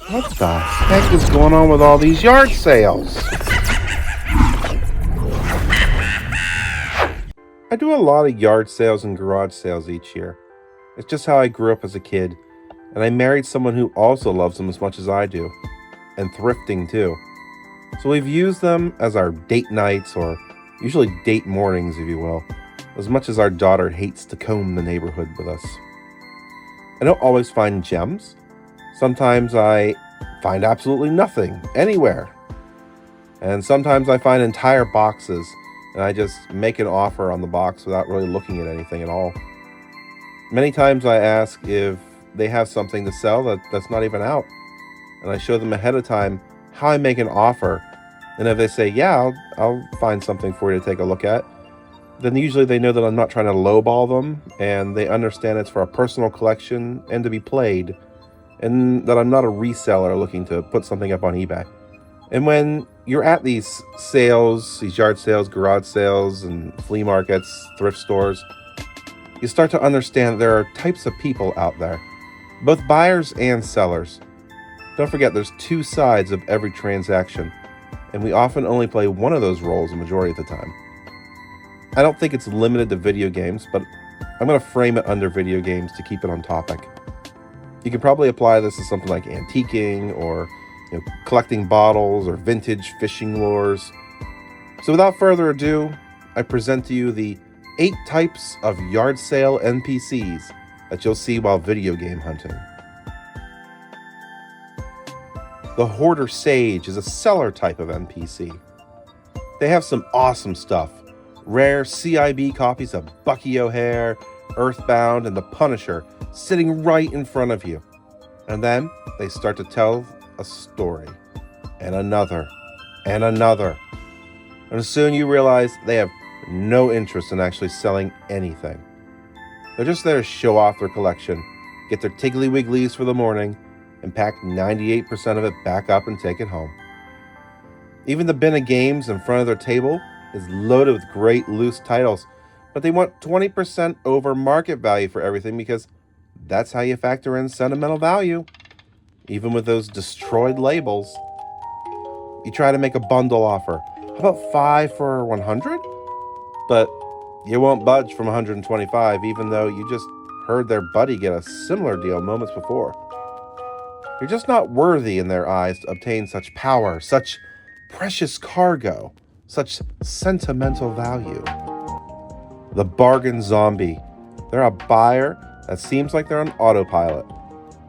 What the heck is going on with all these yard sales? I do a lot of yard sales and garage sales each year. It's just how I grew up as a kid, and I married someone who also loves them as much as I do, and thrifting too. So we've used them as our date nights, or usually date mornings, if you will, as much as our daughter hates to comb the neighborhood with us. I don't always find gems. Sometimes I find absolutely nothing anywhere. And sometimes I find entire boxes and I just make an offer on the box without really looking at anything at all. Many times I ask if they have something to sell that's not even out. And I show them ahead of time how I make an offer. And if they say, yeah, I'll find something for you to take a look at, then usually they know that I'm not trying to lowball them, and they understand it's for a personal collection and to be played, and that I'm not a reseller looking to put something up on eBay. And when you're at these sales, these yard sales, garage sales, and flea markets, thrift stores, you start to understand there are types of people out there, both buyers and sellers. Don't forget, there's two sides of every transaction, and we often only play one of those roles the majority of the time. I don't think it's limited to video games, but I'm going to frame it under video games to keep it on topic. You could probably apply this to something like antiquing or collecting bottles or vintage fishing lures. So without further ado, I present to you the 8 types of yard sale NPCs that you'll see while video game hunting. The hoarder sage is a seller type of NPC. They have some awesome stuff. Rare CIB copies of Bucky O'Hare, Earthbound, and The Punisher sitting right in front of you. And then they start to tell a story, and another, and another. And soon you realize they have no interest in actually selling anything. They're just there to show off their collection, get their Tiggly Wigglies for the morning, and pack 98% of it back up and take it home. Even the bin of games in front of their table is loaded with great loose titles, but they want 20% over market value for everything because that's how you factor in sentimental value. Even with those destroyed labels. You try to make a bundle offer. How about 5 for 100? But you won't budge from 125 even though you just heard their buddy get a similar deal moments before. You're just not worthy in their eyes to obtain such power, such precious cargo, such sentimental value. The bargain zombie. They're a buyer that seems like they're on autopilot.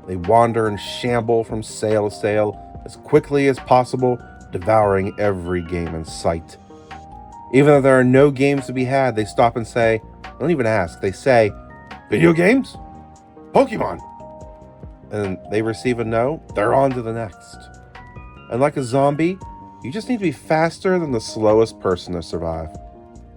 They wander and shamble from sale to sale as quickly as possible, devouring every game in sight. Even though there are no games to be had, they stop and say, don't even ask, they say, video games? Pokemon! And they receive a no, they're on to the next. And like a zombie, you just need to be faster than the slowest person to survive.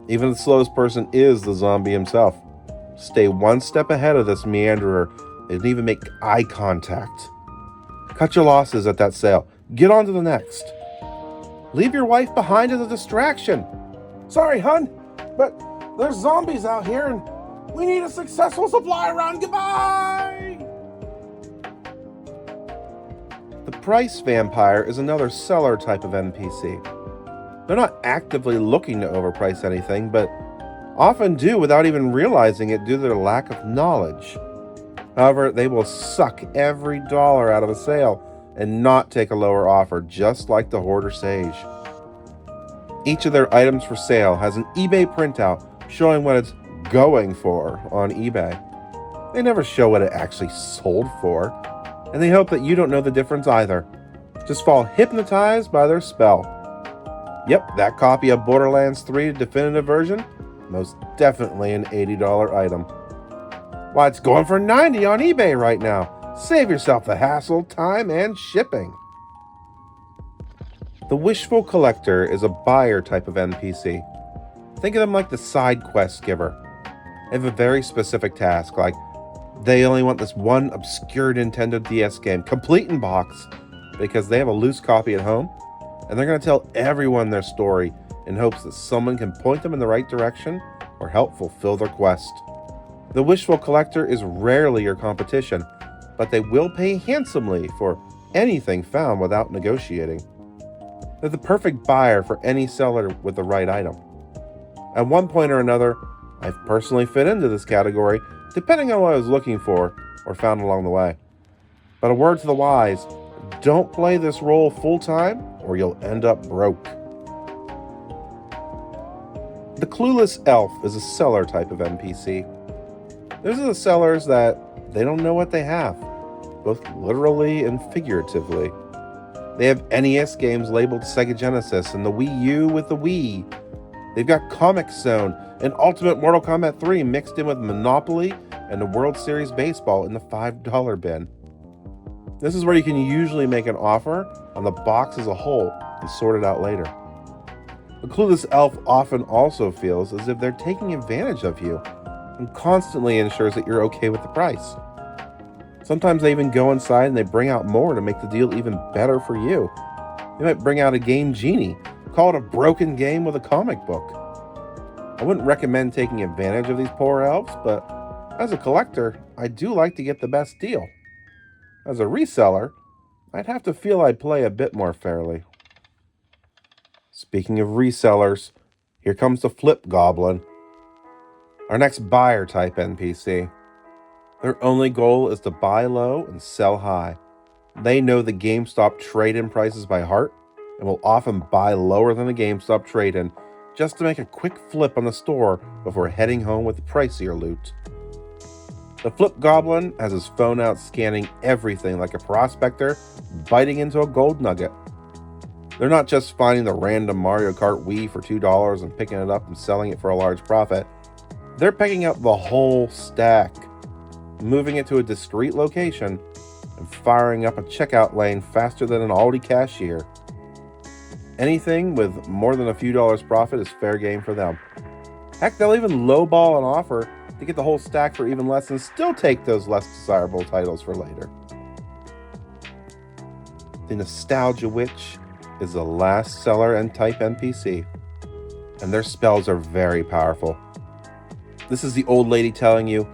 Even the slowest person is the zombie himself. Stay one step ahead of this meanderer. They didn't even make eye contact. Cut your losses at that sale. Get on to the next. Leave your wife behind as a distraction. Sorry, hun, but there's zombies out here and we need a successful supply run. Goodbye! The price vampire is another seller type of NPC. They're not actively looking to overprice anything, but often do without even realizing it due to their lack of knowledge. However, they will suck every dollar out of a sale and not take a lower offer, just like the hoarder sage. Each of their items for sale has an eBay printout showing what it's going for on eBay. They never show what it actually sold for, and they hope that you don't know the difference either. Just fall hypnotized by their spell. Yep, that copy of Borderlands 3 Definitive Version, most definitely an $80 item. Why, it's going for $90 on eBay right now. Save yourself the hassle, time, and shipping. The wishful collector is a buyer type of NPC. Think of them like the side quest giver. They have a very specific task, like they only want this one obscure Nintendo DS game, complete in box, because they have a loose copy at home, and they're going to tell everyone their story in hopes that someone can point them in the right direction or help fulfill their quest. The wishful collector is rarely your competition, but they will pay handsomely for anything found without negotiating. They're the perfect buyer for any seller with the right item. At one point or another, I've personally fit into this category, depending on what I was looking for or found along the way. But a word to the wise, don't play this role full-time or you'll end up broke. The clueless elf is a seller type of NPC. Those are the sellers that they don't know what they have, both literally and figuratively. They have NES games labeled Sega Genesis and the Wii U with the Wii. They've got Comic Zone and Ultimate Mortal Kombat 3 mixed in with Monopoly and the World Series Baseball in the $5 bin. This is where you can usually make an offer on the box as a whole and sort it out later. The clueless elf often also feels as if they're taking advantage of you and constantly ensures that you're okay with the price. Sometimes they even go inside and they bring out more to make the deal even better for you. They might bring out a game genie, call it a broken game with a comic book. I wouldn't recommend taking advantage of these poor elves, but as a collector, I do like to get the best deal. As a reseller, I'd have to feel I'd play a bit more fairly. Speaking of resellers, here comes the flip goblin, our next buyer type NPC. Their only goal is to buy low and sell high. They know the GameStop trade-in prices by heart and will often buy lower than the GameStop trade-in just to make a quick flip on the store before heading home with the pricier loot. The flip goblin has his phone out scanning everything like a prospector biting into a gold nugget. They're not just finding the random Mario Kart Wii for $2 and picking it up and selling it for a large profit. They're picking up the whole stack, moving it to a discreet location, and firing up a checkout lane faster than an Aldi cashier. Anything with more than a few dollars profit is fair game for them. Heck, they'll even lowball an offer to get the whole stack for even less and still take those less desirable titles for later. The Nostalgia Witch is the last seller and type NPC, and their spells are very powerful. This is the old lady telling you,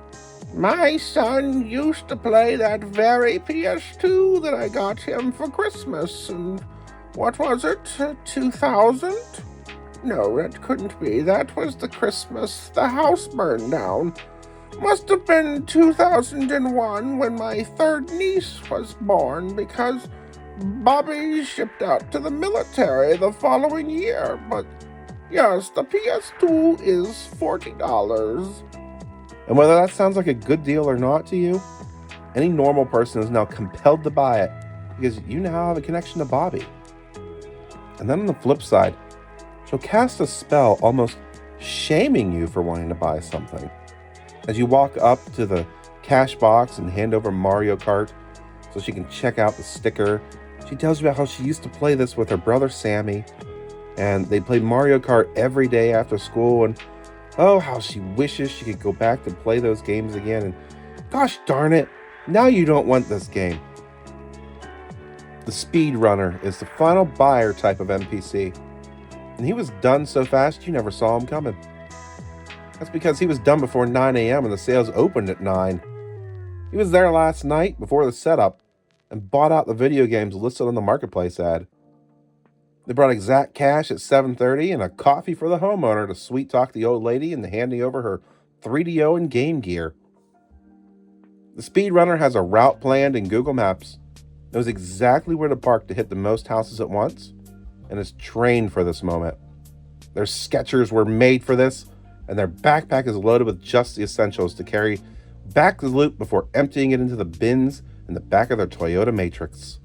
"My son used to play that very PS2 that I got him for Christmas, and what was it, 2000? No, that couldn't be. That was the Christmas the house burned down. Must have been 2001 when my third niece was born, because Bobby shipped out to the military the following year. But yes, the PS2 is $40. And whether that sounds like a good deal or not to you, any normal person is now compelled to buy it because you now have a connection to Bobby. And then on the flip side, she'll cast a spell almost shaming you for wanting to buy something. As you walk up to the cash box and hand over Mario Kart so she can check out the sticker, she tells you about how she used to play this with her brother Sammy, and they played Mario Kart every day after school, and oh, how she wishes she could go back to play those games again, and gosh darn it, now you don't want this game. The speedrunner is the final buyer type of NPC, and he was done so fast you never saw him coming. That's because he was done before 9 a.m. and the sales opened at 9. He was there last night before the setup and bought out the video games listed on the marketplace ad. They brought exact cash at 7:30 and a coffee for the homeowner to sweet talk the old lady into handing over her 3DO and game gear. The speedrunner has a route planned in Google Maps, knows exactly where to park to hit the most houses at once, and is trained for this moment. Their Skechers were made for this, and their backpack is loaded with just the essentials to carry back the loot before emptying it into the bins in the back of their Toyota Matrix.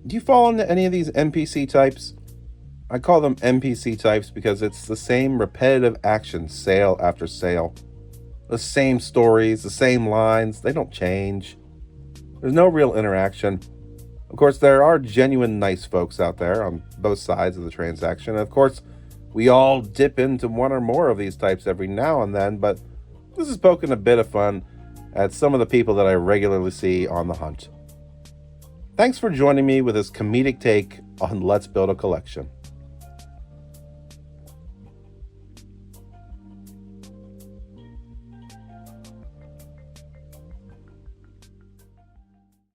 Do you fall into any of these NPC types? I call them NPC types because it's the same repetitive action sale after sale. The same stories, the same lines, they don't change. There's no real interaction. Of course, there are genuine nice folks out there on both sides of the transaction. Of course, we all dip into one or more of these types every now and then, but this is poking a bit of fun at some of the people that I regularly see on the hunt. Thanks for joining me with this comedic take on Let's Build a Collection.